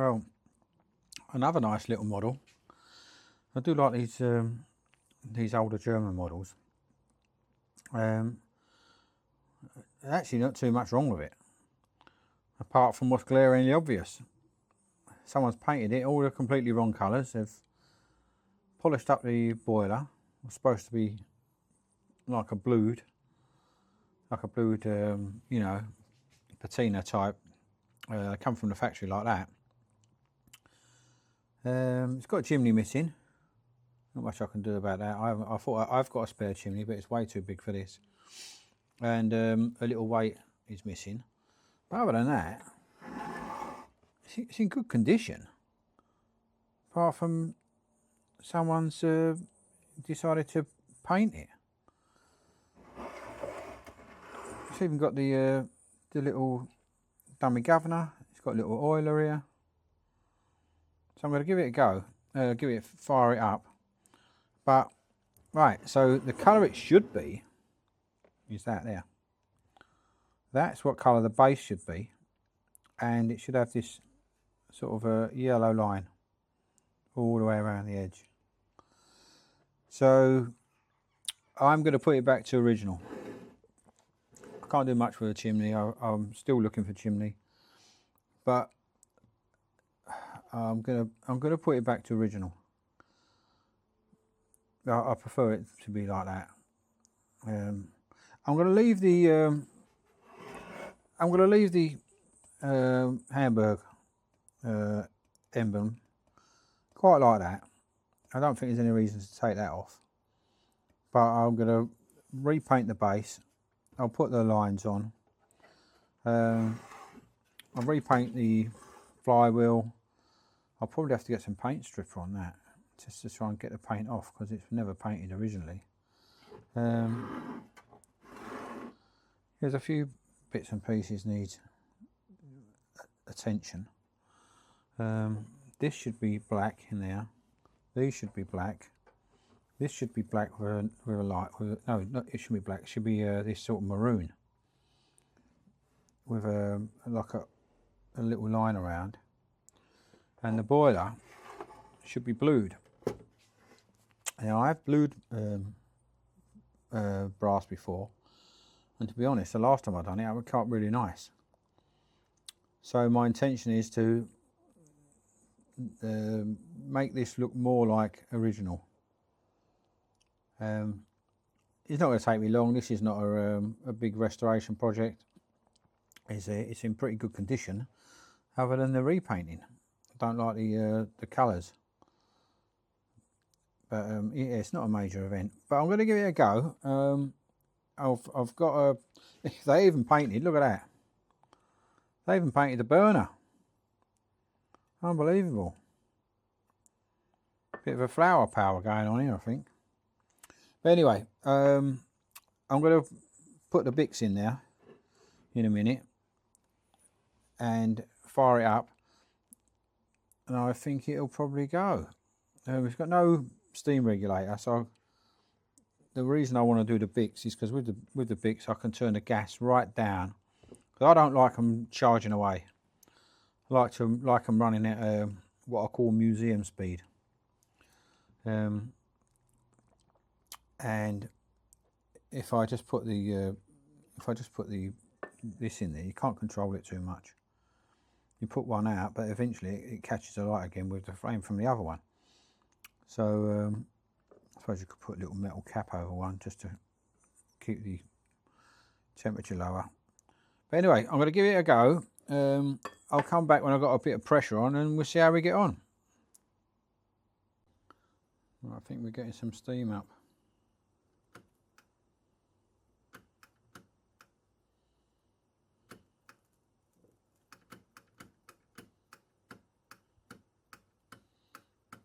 Well, another nice little model. I do like these older German models. Actually not too much wrong with it, apart from what's glaringly obvious. Someone's painted it all the completely wrong colours. They've polished up the boiler. It's supposed to be like a blued, you know, patina type. Come from the factory like that. It's got a chimney missing. Not much I can do about that. I thought I've got a spare chimney, but it's way too big for this. And a little weight is missing. But other than that, it's in good condition. Apart from someone's decided to paint it. It's even got the little dummy governor. It's got a little oiler here. So I'm going to give it a go. Fire it up. But right, so the colour it should be is that there. That's what colour the base should be, and it should have this sort of a yellow line all the way around the edge. So I'm going to put it back to original. I can't do much with a chimney. I'm still looking for chimney, but I'm gonna put it back to original. I prefer it to be like that. I'm going to leave the Hamburg emblem quite like that. I don't think there's any reason to take that off. But I'm going to repaint the base. I'll put the lines on. I'll repaint the flywheel. I'll probably have to get some paint stripper on that, just to try and get the paint off, because it's never painted originally. There's a few bits and pieces need attention. This should be black in there. These should be black. This should be black with a light. No, it should be black. It should be this sort of maroon with like a little line around. And the boiler should be blued. Now I've blued brass before, and to be honest, the last time I've done it, it came up really nice. So my intention is to make this look more like original. It's not going to take me long. This is not a big restoration project. It's in pretty good condition, other than the repainting. I don't like the colours, but yeah, it's not a major event. But I'm going to give it a go. I've got a. They even painted. Look at that. They even painted the burner. Unbelievable. Bit of a flower power going on here, I think. But anyway, I'm going to put the bits in there in a minute and fire it up, and I think it'll probably go. It's got no steam regulator, so the reason I want to do the bits is because with the bits I can turn the gas right down, because I don't like them charging away. I like them running at what I call museum speed. And if I just put this in there, you can't control it too much. You put one out, but eventually it catches the light again with the flame from the other one. So I suppose you could put a little metal cap over one just to keep the temperature lower. But anyway, I'm going to give it a go. I'll come back when I've got a bit of pressure on, and we'll see how we get on. Well, I think we're getting some steam up.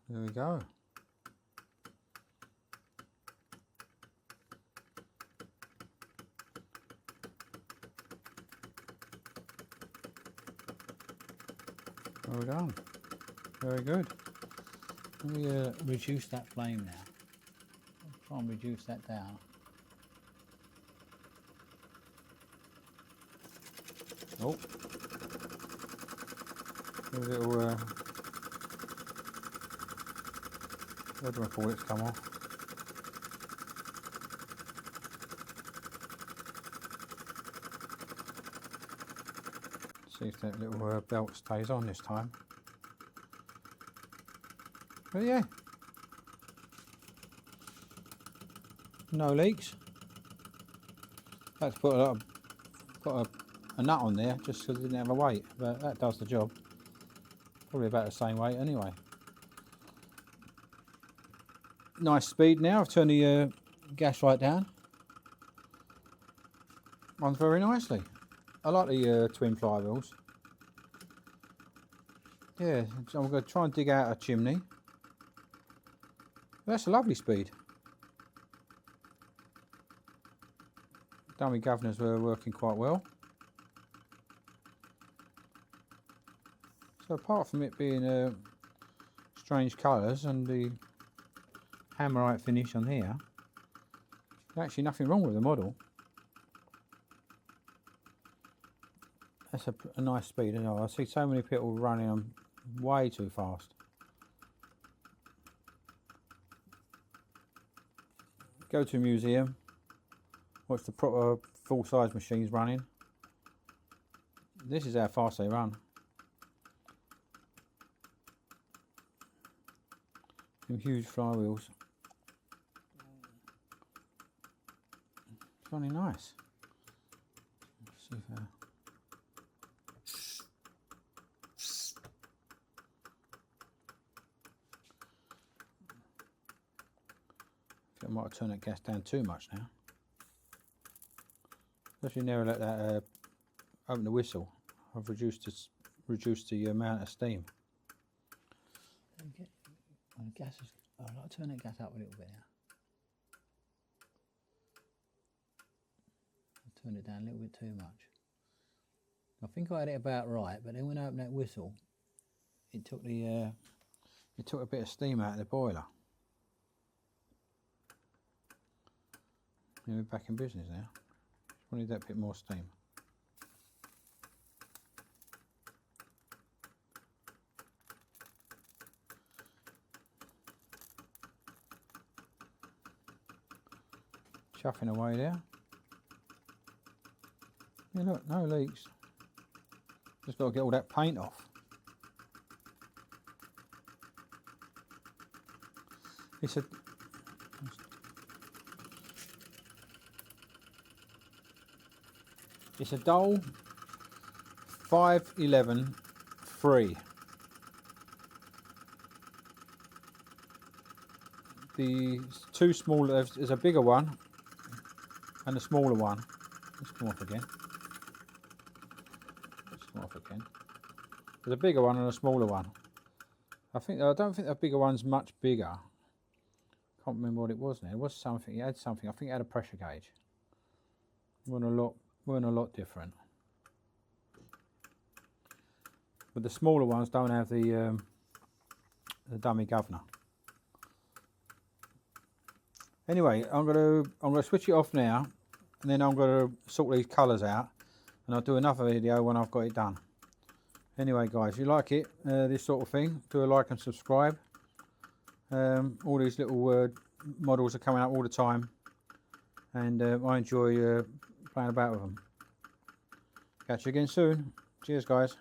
There we go. Well done. Very good. Let me reduce that flame now. I'll try and reduce that down. Oh. little what do I call it? Come off. See if that little belt stays on this time. But yeah, no leaks. Had to put a nut on there just because it didn't have a weight, but that does the job. Probably about the same weight anyway. Nice speed now. I've turned the gas light down. Runs very nicely. I like the twin flywheels. Yeah, so I'm going to try and dig out a chimney. That's a lovely speed. Dummy governors were working quite well. So apart from it being strange colours and the hammerite finish on here, there's actually nothing wrong with the model. That's a nice speed, you know. I see so many people running them way too fast. Go to a museum, watch the proper full-size machines running. This is how fast they run. Some huge flywheels. It's running nice. Let's see if I might have turned that gas down too much now. Especially never let that open the whistle. I've reduced the amount of steam. Gas is, I'd like to turn that gas up a little bit now. I turned it down a little bit too much. I think I had it about right, but then when I opened that whistle, it took a bit of steam out of the boiler. Yeah, we're back in business now. Just wanted that bit more steam. Chuffing away there. Yeah, look, no leaks. Just got to get all that paint off. It's a Dole 511 free. The two smaller, there's a bigger one and a smaller one. Let's come off again. There's a bigger one and a smaller one. I don't think the bigger one's much bigger. Can't remember what it was now. It was something. It had something. I think it had a pressure gauge. Weren't a lot different. But the smaller ones don't have the dummy governor. Anyway, I'm gonna switch it off now, and then I'm gonna sort these colours out, and I'll do another video when I've got it done. Anyway, guys, if you like it, this sort of thing, do a like and subscribe. All these little models are coming up all the time, and I enjoy playing about with them. Catch you again soon. Cheers, guys.